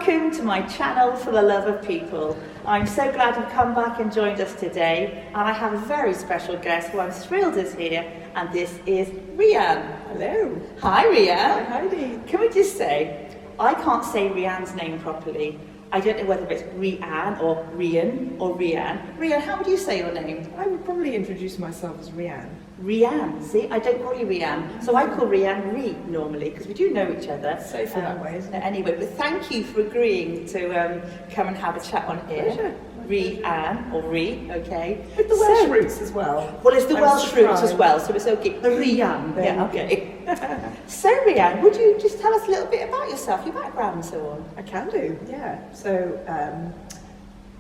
Welcome to my channel for the love of people. I'm so glad you've come back and joined us today, and I have a very special guest who I'm thrilled is here, and this is Rhian. Hello. Hi Rhian. Hi Heidi. Can we just say, I can't say Rhian's name properly. I don't know whether it's Rhian or Rhian or Rhian. Rhian, how would you say your name? I would probably introduce myself as Rhian. Rhian, see, I don't call you Rhian, so I call Rhian Rhi normally, because we do know each other. Safer that way, isn't it? Anyway, but thank you for agreeing to come and have a chat on here. Pleasure. Rhian, or Rhi, okay. With the Welsh roots as well. Well, it's the I'm Welsh roots as surprised. well, so it's okay. Rhian, There yeah, you go. okay. So Rhian, would you just tell us a little bit about yourself, your background and so on? I can do, yeah. So,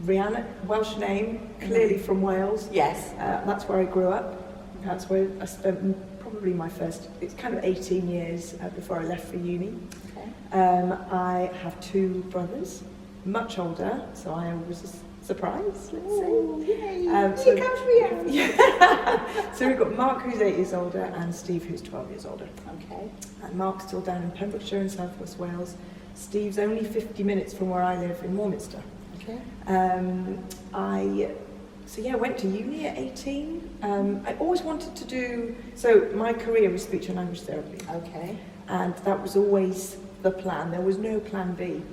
Rhian, Welsh name, clearly from Wales. Yes. That's where I grew up. That's where I spent probably my first, it's kind of 18 years before I left for uni. Okay. I have two brothers, much older, so I was a surprise, let's say. Oh, yay. So- Here comes Rhian. Yeah. So we've got Mark, who's 8 years older, and Steve, who's 12 years older. Okay. And Mark's still down in Pembrokeshire in South West Wales. Steve's only 50 minutes from where I live in Warminster. Okay. I went to uni at 18. I always wanted to do, so my career was speech and language therapy. Okay. And that was always the plan. There was no plan B.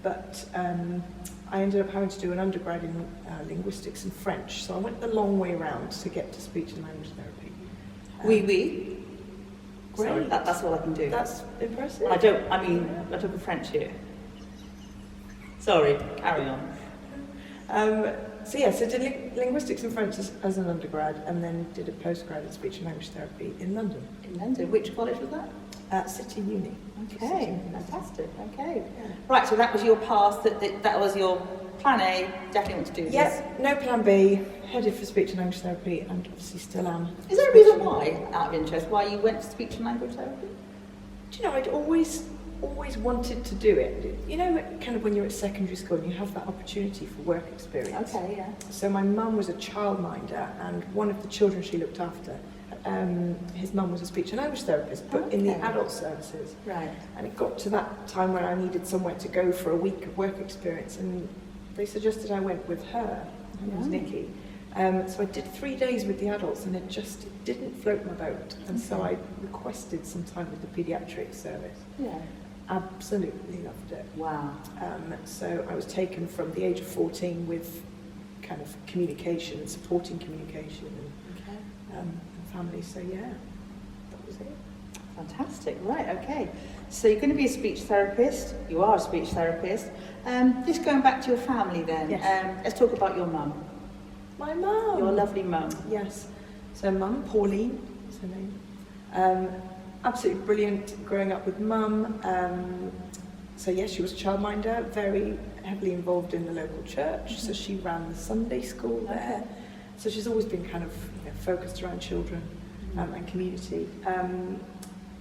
But I ended up having to do an undergrad in linguistics and French. So I went the long way around to get to speech and language therapy. Oui. Great. Sorry, that's all I can do. That's impressive. I took a French here. Sorry, carry on. So did linguistics and French as an undergrad, and then did a postgrad in speech and language therapy in London. In London, which college was that? At City Uni. Okay, fantastic. Okay, right. So that was your path. That was your plan A. Definitely want to do this. Yes, no plan B. Headed for speech and language therapy, and obviously still am. Is there a reason why, out of interest, why you went to speech and language therapy? Do you know, I'd always wanted to do it. You know, kind of when you're at secondary school and you have that opportunity for work experience. Okay, yeah. So my mum was a childminder, and one of the children she looked after, his mum was a speech and language therapist, but in the Okay. adult services. Right. And it got to that time where I needed somewhere to go for a week of work experience, and they suggested I went with her. Her name was Yeah. Nikki. So I did 3 days with the adults, and it just didn't float my boat. And so I requested some time with the paediatric service. Yeah. Absolutely loved it. Wow. So I was taken from the age of 14 with kind of communication, supporting communication Okay. and family. So yeah, that was it. Fantastic. Right. Okay. So you're going to be a speech therapist. You are a speech therapist. Just going back to your family then. Yes. Let's talk about your mum. My mum. Your lovely mum. Yes. So mum, Pauline is her name. Absolutely brilliant growing up with mum. So yes, she was a childminder, very heavily involved in the local church. So she ran the Sunday school there. Okay. So she's always been kind of focused around children and community.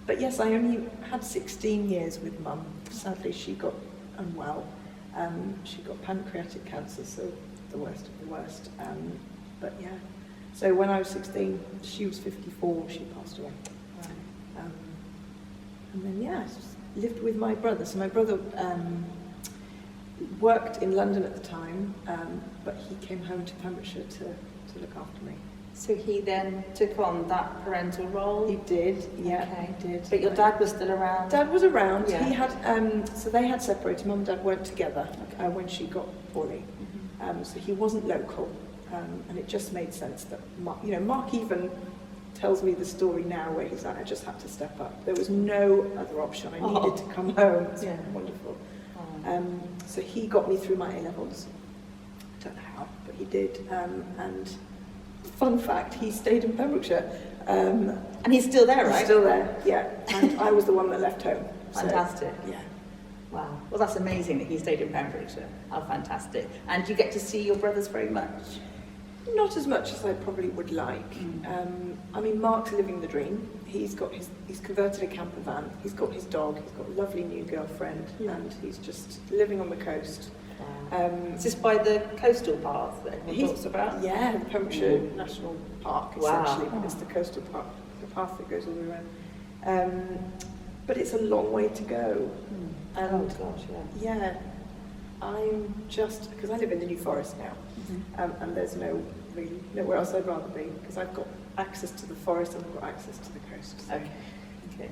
But yes, I only had 16 years with mum. Sadly, she got unwell. She got pancreatic cancer, so the worst of the worst. But yeah, so when I was 16, she was 54, she passed away. And then yeah, I just lived with my brother. So my brother worked in London at the time, but he came home to Pembrokeshire to look after me. So he then took on that parental role. He did, yeah, Okay. he did. But your dad was still around. Dad was around. Yeah. He had, so they had separated. Mum and Dad weren't together when she got poorly. So he wasn't local, and it just made sense that Mark even tells me the story now where he's like, I just had to step up. There was no other option. I needed to come home. It's Yeah. wonderful. Oh. So he got me through my A-levels. I don't know how, but he did. And fun fact, he stayed in Pembrokeshire. And he's still there, right? He's still there, yeah. And I was the one that left home. So, Fantastic. yeah. Wow. Well, that's amazing that he stayed in Pembrokeshire. How fantastic. And do you get to see your brothers very much? Not as much as I probably would like. I mean, Mark's living the dream. He's converted a camper van. He's got his dog. He's got a lovely new girlfriend, and he's just living on the coast. Is this by the coastal path that everyone talks about? Yeah, the Pembrokeshire National Park, Wow. essentially. But it's the coastal park, the path that goes all the way around. but it's a long way to go. And Oh gosh, yeah. yeah, I'm just, because I live in the New Forest now, and there's really nowhere else I'd rather be, because I've got access to the forest and I've got access to the coast. So, Okay.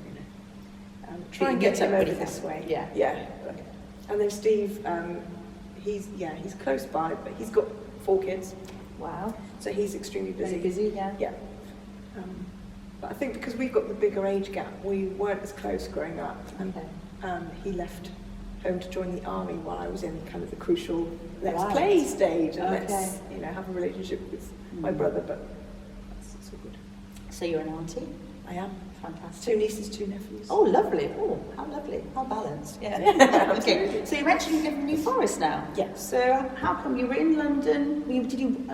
try and get him over this way. Yeah. Yeah. Okay. And then Steve, he's close by, but he's got 4 kids, Wow. so he's extremely busy. Very busy, yeah. Yeah. But I think because we've got the bigger age gap, we weren't as close growing up. And Okay. he left home to join the army while I was in kind of the crucial let's Right. play stage and Okay. let's have a relationship with my brother. But it's all good. So you're an auntie? I am. Fantastic. 2 nieces, 2 nephews. Oh, lovely. Oh, how lovely. How balanced. Yeah. Okay. So you mentioned you live in New Forest now. Yeah. So how come you were in London?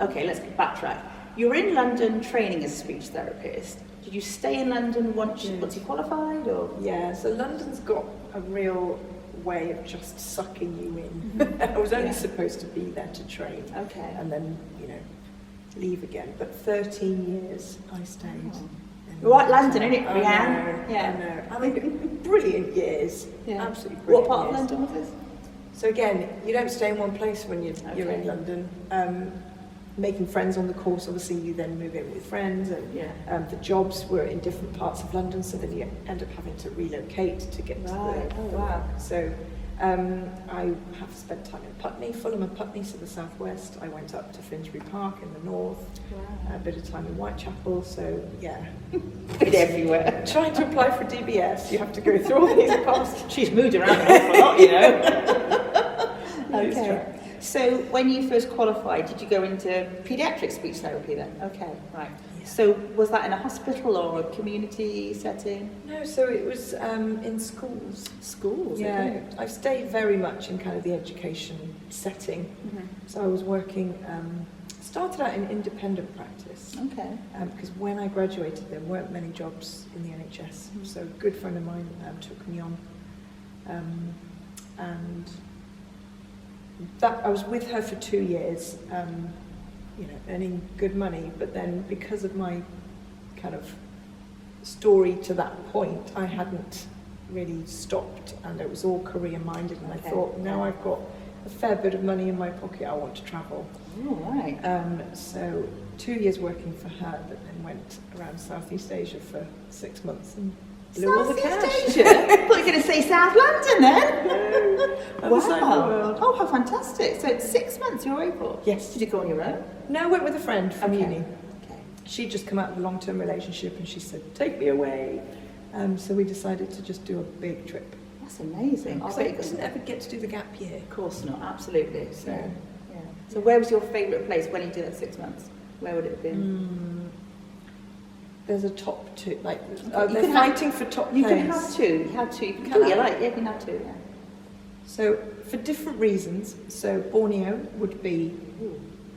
Okay, let's backtrack. You were in London training as a speech therapist. Did you stay in London once you qualified, or? Yeah, so London's got a real way of just sucking you in. I was only supposed to be there to train. Okay. And then, leave again. But 13 years I stayed. Oh. Right, London, isn't it, I Rhian? know, I know. I mean, brilliant years. Yeah. Absolutely brilliant What part years. of London was this? So again, you don't stay in one place when you're in London. Making friends on the course, obviously you then move in with friends, and the jobs were in different parts of London, so then you end up having to relocate to get to the wow. So I have spent time in Putney, Fulham and Putney, so the southwest. I went up to Finsbury Park in the north, a bit of time in Whitechapel, so yeah. Bit everywhere. Trying to apply for DBS, you have to go through all these past. She's moved around an awful lot, Okay. So when you first qualified, did you go into paediatric speech therapy then? Okay, right. Yeah. So was that in a hospital or a community setting? No, so it was in schools. Schools? Yeah, Okay. I've stayed very much in kind of the education setting. So I was working, started out in independent practice. Okay. Because when I graduated, there weren't many jobs in the NHS. So a good friend of mine took me on. And that I was with her for 2 years, earning good money. But then because of my kind of story to that point, I hadn't really stopped, and it was all career-minded. And I thought, now I've got a fair bit of money in my pocket, I want to travel. Oh, right. So 2 years working for her, but then went around Southeast Asia for 6 months and blew all the cash. Southeast Asia? I thought you were going to say South London then. No, other side of the world. Oh, how fantastic. So it's 6 months you were able? Yes. Did you go on your own? No, I went with a friend from uni. Okay. She'd just come out of a long-term relationship and she said, take me away. So we decided to just do a big trip. That's amazing. Because I didn't ever get to do the gap year. Of course not, absolutely. So, Yeah. So where was your favourite place when you did that 6 months? Where would it have been? There's a top 2, like You they're can fighting for top You place. can have 2. You have 2. You can Can do I? you like. Yeah, you can have 2. Yeah. So for different reasons, so Borneo would be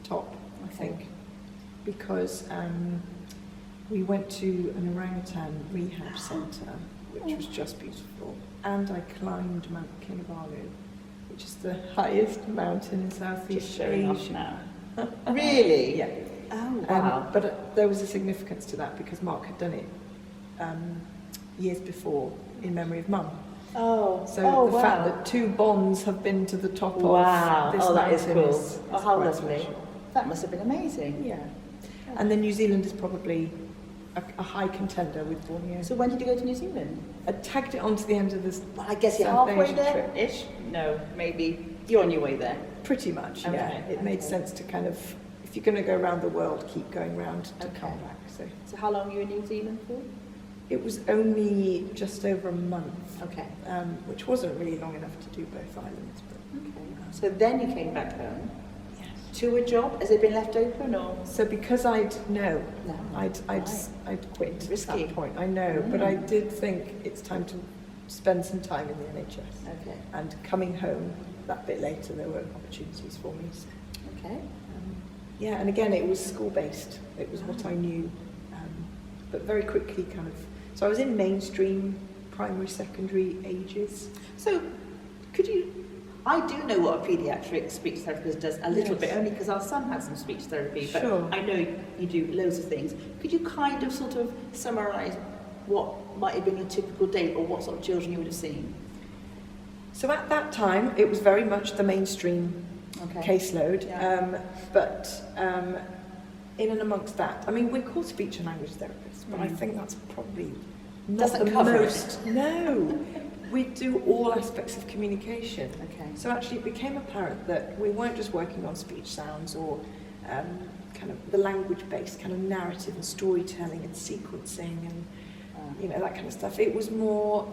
top, I think, because we went to an orangutan rehab centre, which was just beautiful, and I climbed Mount Kinabalu, which is the highest mountain in Southeast Just showing off Asia. now. Really? Yeah. Oh, wow. But there was a significance to that because Mark had done it years before in memory of Mum. Oh, So the fact that 2 bonds have been to the top of this that is mountain cool. is Oh, how quite lovely. special. That must have been amazing. Yeah. And then New Zealand is probably a high contender with Borneo. So when did you go to New Zealand? I tagged it onto the end of this. Well, I guess you're South halfway Asian there trip. ish. No, maybe you're on your way there. Pretty much, yeah. Okay, It made sense to kind of, if you're going to go around the world, keep going round to come back. So how long were you in New Zealand for? It was only just over a month, Okay. which wasn't really long enough to do both islands. But So then you came back home yes. to a job. Has it been left open or? So because I'd Right. quit Risky. at that point. I know, but I did think it's time to spend some time in the NHS. Okay. And coming home that bit later, there were opportunities for me. So, Okay. yeah, and again, it was school-based. It was what I knew, but very quickly kind of. So I was in mainstream primary, secondary ages. So could you? I do know what a paediatric speech therapist does a little Yes. bit, only because our son has some speech therapy, but Sure. I know you do loads of things. Could you kind of sort of summarise what might have been your typical day, or what sort of children you would have seen? So at that time, it was very much the mainstream caseload, but in and amongst that, I mean, we're called speech and language therapists, but I think that's probably not Doesn't the cover most. No, we do all aspects of communication. Okay. So actually, it became apparent that we weren't just working on speech sounds or kind of the language-based kind of narrative and storytelling and sequencing and that kind of stuff. It was more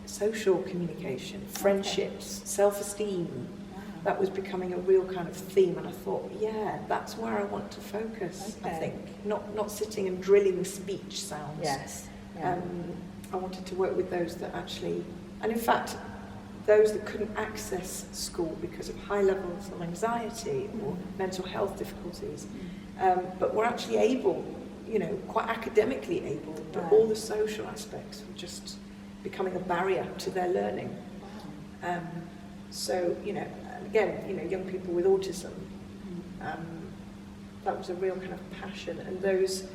social communication, friendships, self-esteem. Wow. That was becoming a real kind of theme, and I thought, yeah, that's where I want to focus. I think not sitting and drilling speech sounds. Yes. I wanted to work with those that actually, and in fact, those that couldn't access school because of high levels of anxiety or mental health difficulties, but were actually able, quite academically able, but all the social aspects were just becoming a barrier to their learning. Wow. So, again, young people with autism, that was a real kind of passion, and those,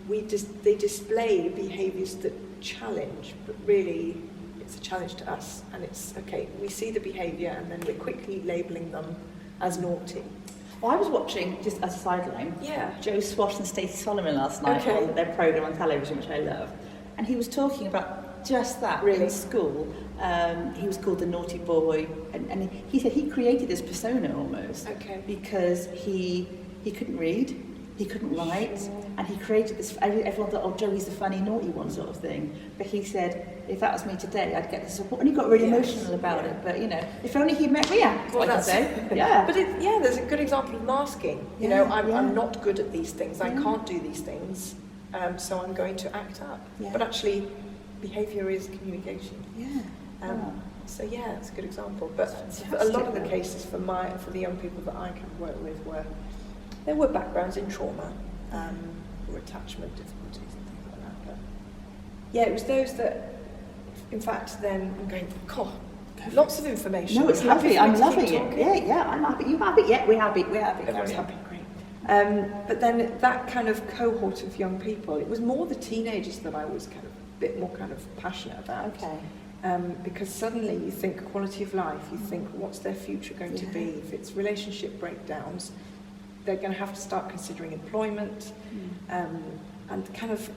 they display behaviours that challenge, but really it's a challenge to us, and it's, okay, we see the behaviour and then we're quickly labelling them as naughty. Well, I was watching, just as a sideline, Joe Swash and Stacey Solomon last night on their programme on television, which I love, and he was talking about just that in school. He was called the naughty boy, and he said he created this persona almost because he couldn't read, he couldn't write, and he created this. Everyone thought, oh, Joey's the funny, naughty one, sort of thing. But he said, if that was me today, I'd get the support. And he got really emotional about it. But if only he'd met Rhian, well, I could say. But there's a good example of masking. I'm not good at these things. I can't do these things, so I'm going to act up. But actually, behaviour is communication. So it's a good example. But a lot of the cases for the young people that I can work with there were backgrounds in trauma, or attachment difficulties and things like that. But it was those that, in fact, then I'm going, God, lots of information. No, it's lovely. I'm loving it. I'm happy. You happy? Yeah, we're happy. Everyone's happy. Great. But then that kind of cohort of young people, it was more the teenagers that I was kind of a bit more kind of passionate about. Because suddenly you think quality of life, you think what's their future going to be? If it's relationship breakdowns, they're going to have to start considering employment, and kind of,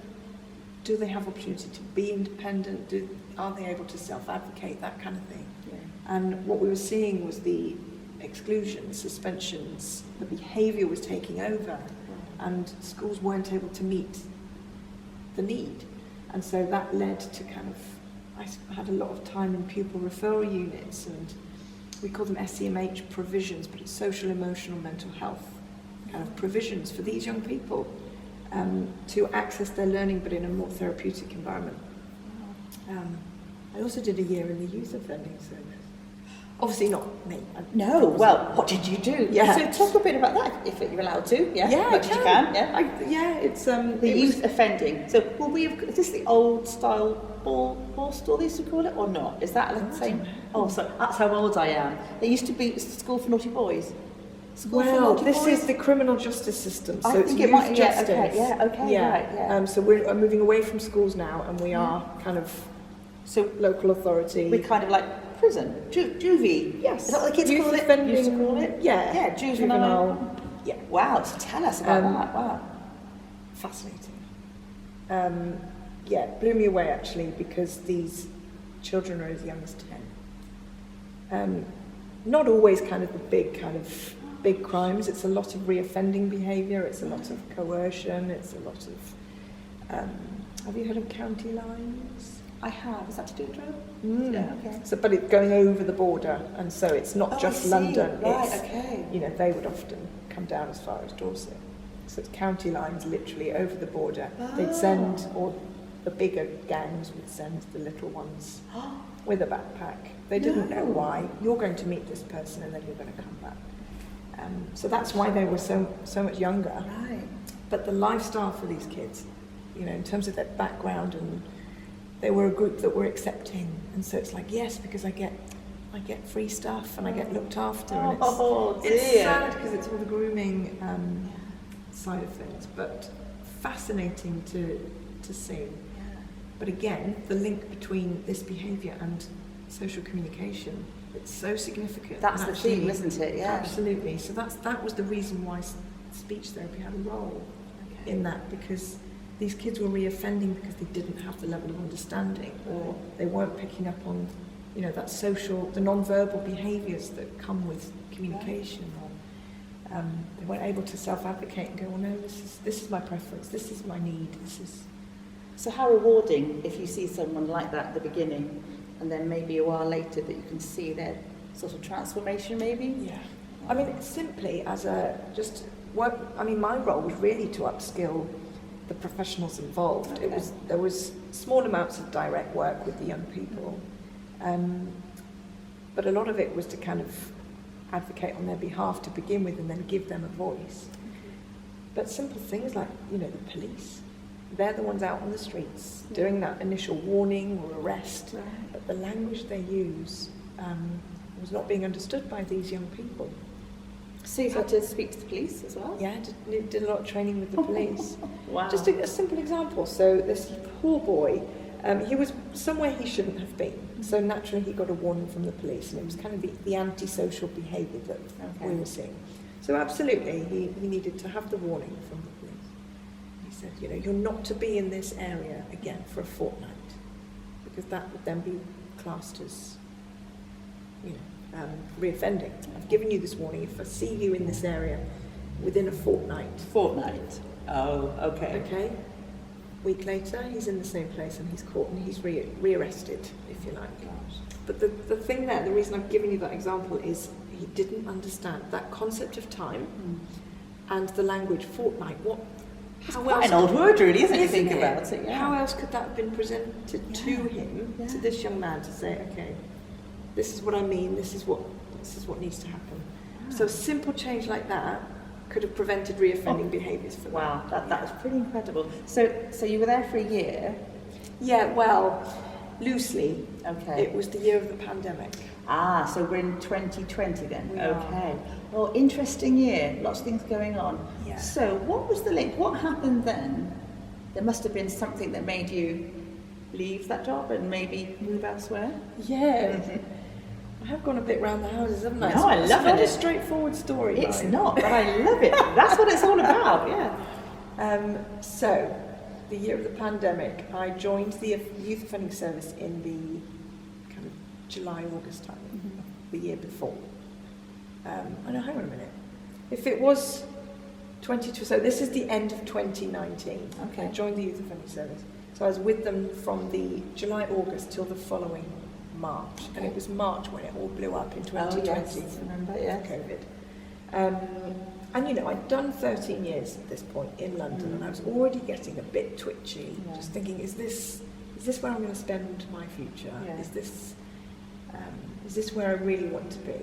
do they have opportunity to be independent? Are they able to self-advocate, that kind of thing? And what we were seeing was the exclusions, suspensions, the behaviour was taking over, and schools weren't able to meet the need. And so that led to kind of, I had a lot of time in pupil referral units, and we call them SEMH provisions, but it's social, emotional, mental health kind of provisions for these young people to access their learning, but in a more therapeutic environment. I also did a year in the youth offending service. Obviously not me. What did you do? So talk a bit about that, if you're allowed to. Much as you can. It's the youth offending. So is this the old style Borstal they used to call it, or not? Is that the same? Oh, so that's how old I am. There used to be school for naughty boys. This is the criminal justice system, so it's youth justice. Right. So we're moving away from schools now, and we are kind of local authority. We're kind of like prison, juvie. Yes. Is that what the kids call it? Used to call it? Juvenile. Yeah. Wow. So tell us about that. Wow. Fascinating. Blew me away actually, because these children are as young as 10. Not always kind of the big crimes. It's a lot of reoffending behaviour, it's a lot of coercion, it's a lot of have you heard of county lines? I have. Is that to do with drugs? Yeah, okay. So, but it's going over the border, and so it's not just London. They would often come down as far as Dorset. So it's county lines, literally over the border. They'd send, or the bigger gangs would send the little ones with a backpack. They didn't know why. You're going to meet this person, and then you're going to come back. So that's why they were so much younger. Right. But the lifestyle for these kids, in terms of their background, and they were a group that were accepting, and so it's like, yes, because I get free stuff and I get looked after. And it's sad because it's all the grooming side of things, but fascinating to see. But again, the link between this behaviour and social communication, it's so significant. That's the theme, isn't it? Yeah. Absolutely. So that was the reason why speech therapy had a role in that, because these kids were reoffending because they didn't have the level of understanding, or they weren't picking up on, that social, the non-verbal behaviours that come with communication, or they weren't able to self-advocate and go, well, no, this is my preference, this is my need, this is. So how rewarding if you see someone like that at the beginning, and then maybe a while later that you can see their sort of transformation, maybe? Yeah. I mean, simply as my role was really to upskill the professionals involved. Okay. There was small amounts of direct work with the young people, but a lot of it was to kind of advocate on their behalf to begin with, and then give them a voice. But simple things like, the police, they're the ones out on the streets doing that initial warning or arrest, but the language they use was not being understood by these young people. So you had to speak to the police as well? Yeah, did a lot of training with the police. Wow. Just a simple example. So this poor boy, he was somewhere he shouldn't have been. So naturally he got a warning from the police, and it was kind of the antisocial behaviour that we were seeing. So absolutely, he needed to have the warning from the police. He said, you're not to be in this area again for a fortnight, because that would then be classed as, reoffending. I've given you this warning. If I see you in this area within a fortnight. Fortnight. Oh, okay. Okay. Week later, he's in the same place, and he's caught, and he's rearrested, if you like. But the thing there, the reason I've given you that example is he didn't understand that concept of time and the language fortnight. It's quite an old word, really, isn't it? You think about it. Yeah. How else could that have been presented to him, to this young man, to say, okay, this is what I mean, this is what needs to happen. So a simple change like that could have prevented reoffending behaviours for them. Wow, that was pretty incredible. So you were there for a year? Yeah, well, loosely. Okay. It was the year of the pandemic. Ah, so we're in 2020 then? We okay. Well, interesting year, lots of things going on. Yeah. So what was the link? What happened then? There must have been something that made you leave that job and maybe move elsewhere? Yeah. I have gone a bit round the houses, haven't I? No, I love it. It's not a straightforward story. It's not, but I love it. That's what it's all about, yeah. So, the year of the pandemic, I joined the youth offending service in the kind of July, August time, the year before. Oh no, hang on a minute. If it was 22, so this is the end of 2019. Okay. I joined the youth offending service. So I was with them from the July, August till the following March, and it was March when it all blew up in 2020. Oh, yes. Remember, yes. COVID. And I'd done 13 years at this point in London, and I was already getting a bit twitchy, just thinking, is this where I'm going to spend my future? Yeah. Is this where I really want to be?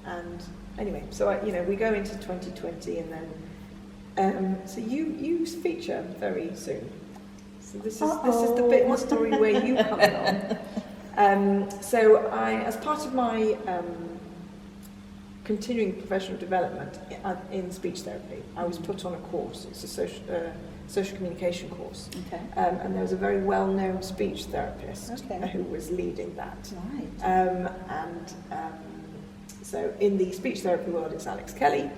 And anyway, so we go into 2020, and then so you feature very soon. So this is the bit in the story where you come along. So I, as part of my continuing professional development in speech therapy, I was put on a course. It's a social communication course. Okay. And there was a very well-known speech therapist who was leading that. Right. So in the speech therapy world, it's Alex Kelly.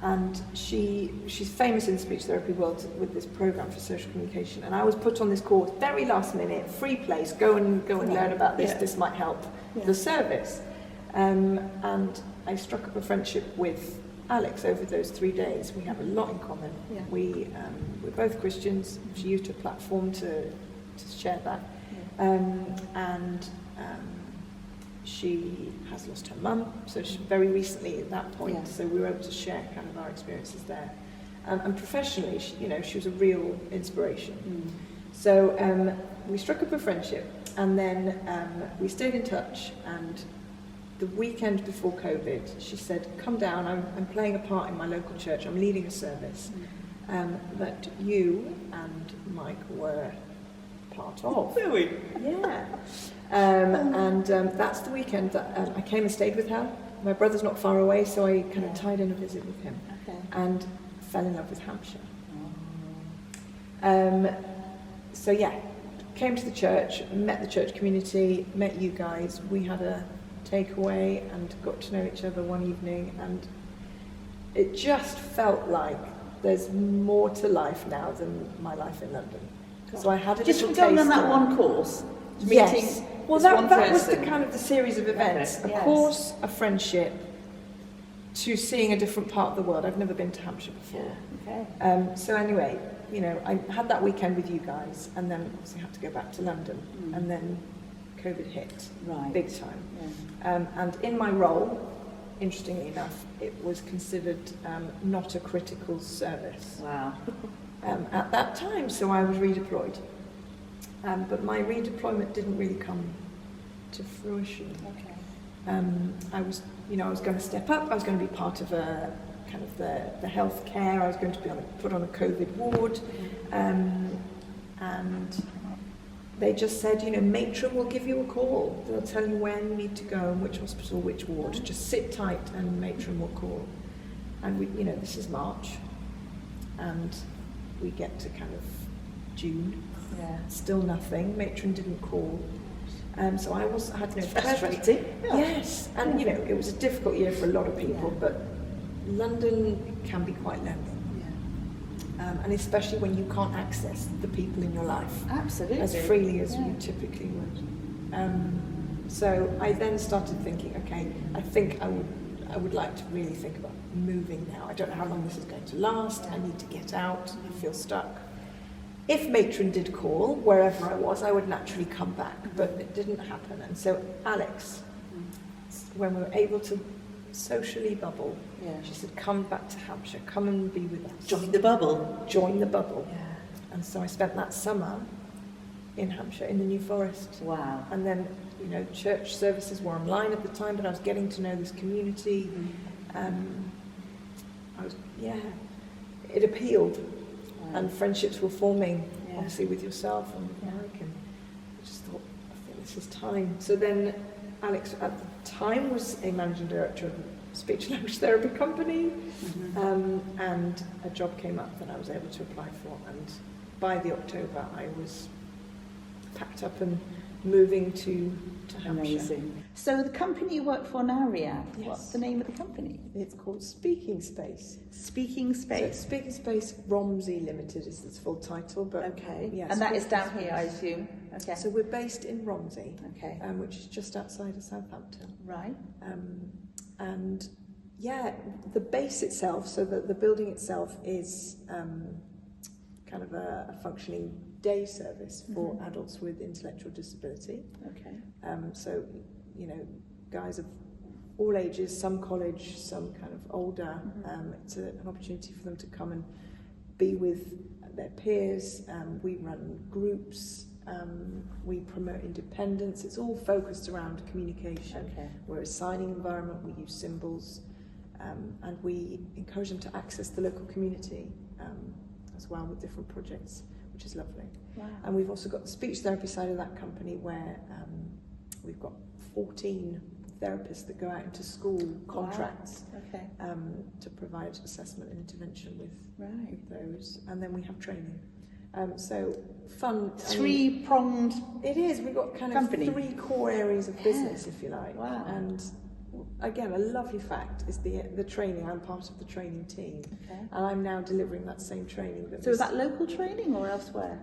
And she's famous in the speech therapy world with this program for social communication. And I was put on this course, very last minute, free place, go and learn about this. This might help the service. And I struck up a friendship with Alex over those 3 days. We have a lot in common. Yeah. We're both Christians. She used her platform to share that. She has lost her mum, so she, very recently at that point, so we were able to share kind of our experiences there. And professionally, she was a real inspiration. So we struck up a friendship, and then we stayed in touch, and the weekend before COVID, she said, come down, I'm playing a part in my local church, I'm leading a service that you and Mike were part of. Really? Yeah. That's the weekend that I came and stayed with her. My brother's not far away, so I kind of tied in a visit with him and fell in love with Hampshire. So yeah, came to the church, met the church community, met you guys. We had a takeaway and got to know each other one evening, and it just felt like there's more to life now than my life in London. So I had a just little from going on taster. that one course, Yes. meeting Well, this one that was the person. kind of the series of events. Okay, A yes. course, a friendship, to seeing a different part of the world. I've never been to Hampshire before. Yeah, okay. So anyway, you know, I had that weekend with you guys, and then obviously had to go back to London, and then COVID hit, Right. big time. Yeah. And in my role, interestingly enough, it was considered not a critical service Wow. at that time, so I was redeployed. But my redeployment didn't really come to fruition. Okay. I was going to step up. I was going to be part of a kind of the healthcare. I was going to be put on a COVID ward, and they just said, you know, matron will give you a call. They'll tell you when you need to go and which hospital, which ward. Just sit tight, and matron will call. And we, you know, this is March, and we get to kind of June. Yeah. Still nothing. Matron didn't call. So I had no Frustrating. Yeah. Yes, and you know, it was a difficult year for a lot of people, but London can be quite lonely. And especially when you can't access the people in your life Absolutely. as freely as you typically would. So I then started thinking, okay, I think I would like to really think about moving now. I don't know how long this is going to last. I need to get out. I feel stuck. If matron did call, wherever I was, I would naturally come back, but it didn't happen. And so Alex, when we were able to socially bubble, she said, come back to Hampshire, come and be with us. Join the bubble. Join the bubble. Yeah. And so I spent that summer in Hampshire, in the New Forest. Wow. And then, you know, church services were online at the time, but I was getting to know this community. It appealed. And friendships were forming, obviously, with yourself and with Mike, and I just thought, I think this is time. So then Alex, at the time, was a managing director of a speech and language therapy company, and a job came up that I was able to apply for, and by the October I was packed up and moving to Hampshire. Amazing. So the company you work for now, Rhian, what's the name of the company? It's called Speaking Space. Speaking Space. So Speaking Space Romsey Limited is its full title, but Okay. yes, And that is down here, I assume. Okay. So we're based in Romsey, Okay. Which is just outside of Southampton. Right. And yeah, the base itself, so the building itself is kind of a functioning day service for adults with intellectual disability. Okay. So, you know, guys of all ages, some college, some kind of older. It's an opportunity for them to come and be with their peers. We run groups. We promote independence. It's all focused around communication. Okay. We're a signing environment. We use symbols, and we encourage them to access the local community as well with different projects, which is lovely. Wow. And we've also got the speech therapy side of that company, where we've got 14 therapists that go out into school contracts. Wow. Okay. To provide assessment and intervention with those, and then we have training. So fun. Three-pronged. It is. We've got kind company. of 3 core areas of business, if you like. Wow. And again, a lovely fact is the training. I'm part of the training team, and I'm now delivering that same training. So is that local training or elsewhere?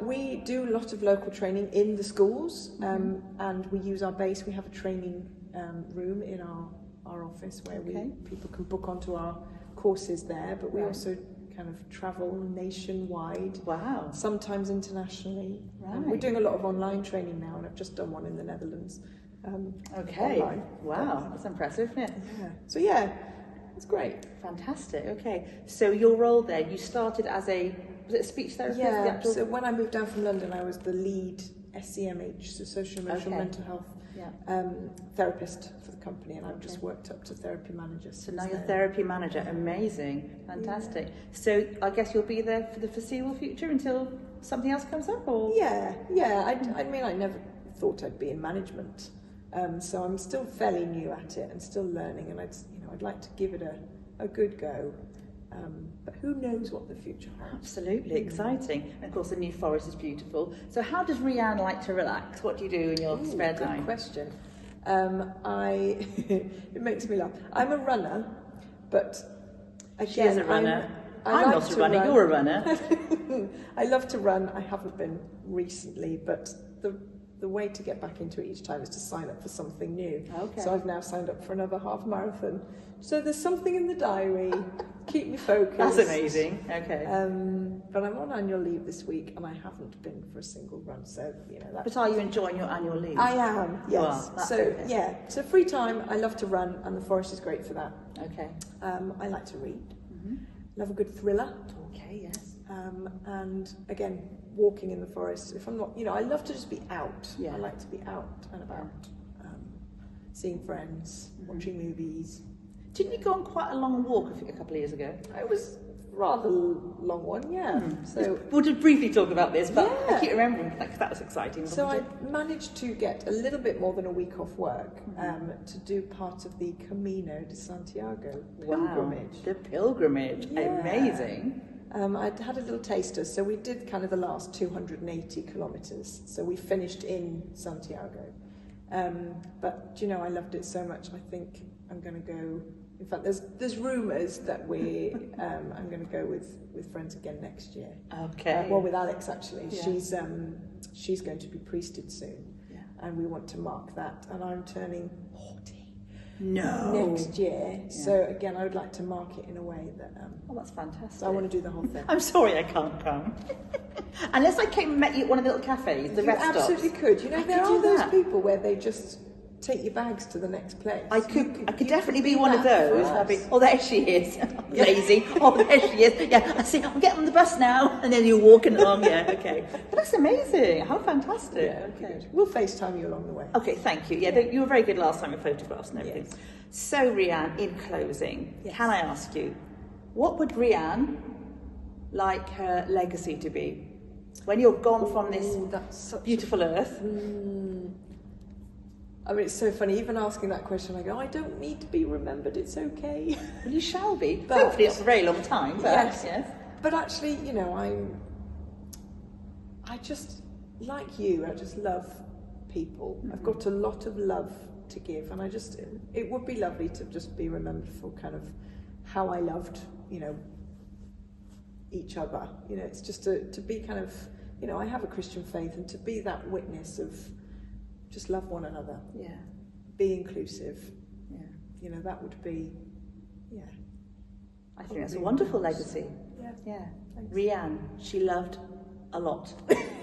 We do a lot of local training in the schools, and we use our base. We have a training room in our office where people can book onto our courses there, but we also kind of travel nationwide. Wow. Sometimes internationally. Right. We're doing a lot of online training now, and I've just done one in the Netherlands. Okay. Online. Wow, that's impressive, isn't it? Yeah. So yeah, it's great. Fantastic. Okay. So your role there, you started as was it a speech therapist? Yeah. So when I moved down from London, I was the lead SEMH, so social emotional mental health therapist for the company, and I've just worked up to therapy manager. So now you're therapy manager. Amazing. Fantastic. So I guess you'll be there for the foreseeable future until something else comes up, or? Yeah. I mean, I never thought I'd be in management, so I'm still fairly new at it and still learning, and I'd like to give it a good go. But who knows what the future holds? Absolutely, exciting. And of course the New Forest is beautiful. So how does Rhian like to relax? What do you do in your spare time? Good question. It makes me laugh. I'm a runner, but again, she is a runner. I'm not a runner, you're a runner. I love to run. I haven't been recently, but the way to get back into it each time is to sign up for something new. Okay. So I've now signed up for another half marathon. So there's something in the diary. Keep me focused. That's amazing. Okay. But I'm on annual leave this week, and I haven't been for a single run. So that's. But are you enjoying your annual leave? I am. Yes. Well, so okay. yeah. So free time. I love to run, and the forest is great for that. Okay. I like to read. Love a good thriller. Okay. Yes. And again, walking in the forest. If I'm not, I love to just be out. Yeah. I like to be out and about, seeing friends, watching movies. Didn't you go on quite a long walk a couple of years ago? It was a rather long one, yeah. So we'll just briefly talk about this, but Yeah. I keep remembering because that was exciting. So I wasn't it? managed to get a little bit more than a week off work to do part of the Camino de Santiago pilgrimage. Wow, the pilgrimage, Yeah. amazing. I'd had a little taster, so we did kind of the last 280 kilometres. So we finished in Santiago. But I loved it so much. I think I'm going to go. In fact, there's rumours that I'm going to go with friends again next year. Okay. Well, with Alex actually. Yeah. She's going to be priested soon, and we want to mark that. And I'm turning 40 next year. Yeah. So again, I would like to mark it in a way that. Oh, that's fantastic. So I want to do the whole thing. I'm sorry I can't come. Unless I came and met you at one of the little cafes, the You rest stops. absolutely could. I There could are do those that. people where they just take your bags to the next place. I could You definitely could be one of that for those. us. Oh, there she is. Lazy. Oh, there she is. Yeah, I see. I'm getting on the bus now. And then you're walking along. Yeah, okay. But that's amazing. How fantastic. Yeah, Okay. good. We'll FaceTime you along the way. Okay, thank you. Yeah, you were very good last time with photographs and everything. Yes. So, Rhian, in closing, Yes. can I ask you, what would Rhian like her legacy to be? When you're gone from this That's such beautiful earth? I mean, it's so funny. Even asking that question, I go, I don't need to be remembered. It's okay. Well, you shall be. But- Hopefully it's a very long time. But Yes. But actually, I just, like you, I just love people. I've got a lot of love to give, and it would be lovely to just be remembered for kind of how I loved, each other. It's just to be kind of, I have a Christian faith, and to be that witness of just love one another, Yeah. be inclusive, Yeah. that would be, I think that's a wonderful legacy. Yeah. Yeah. Thanks. Rhian, she loved a lot.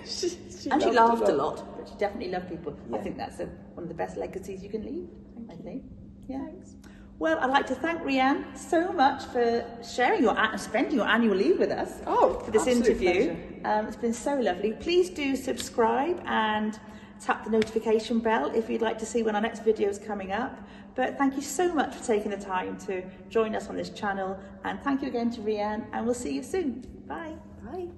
she And she loved laughed a lot, but she definitely loved people. I Yeah. think that's one of the best legacies you can leave, I think. Yeah. Thanks. Well, I'd like to thank Rhian so much for sharing spending your annual leave with us for this absolute interview. pleasure. It's been so lovely. Please do subscribe and tap the notification bell if you'd like to see when our next video is coming up. But thank you so much for taking the time to join us on this channel. And thank you again to Rhian, and we'll see you soon. Bye. Bye.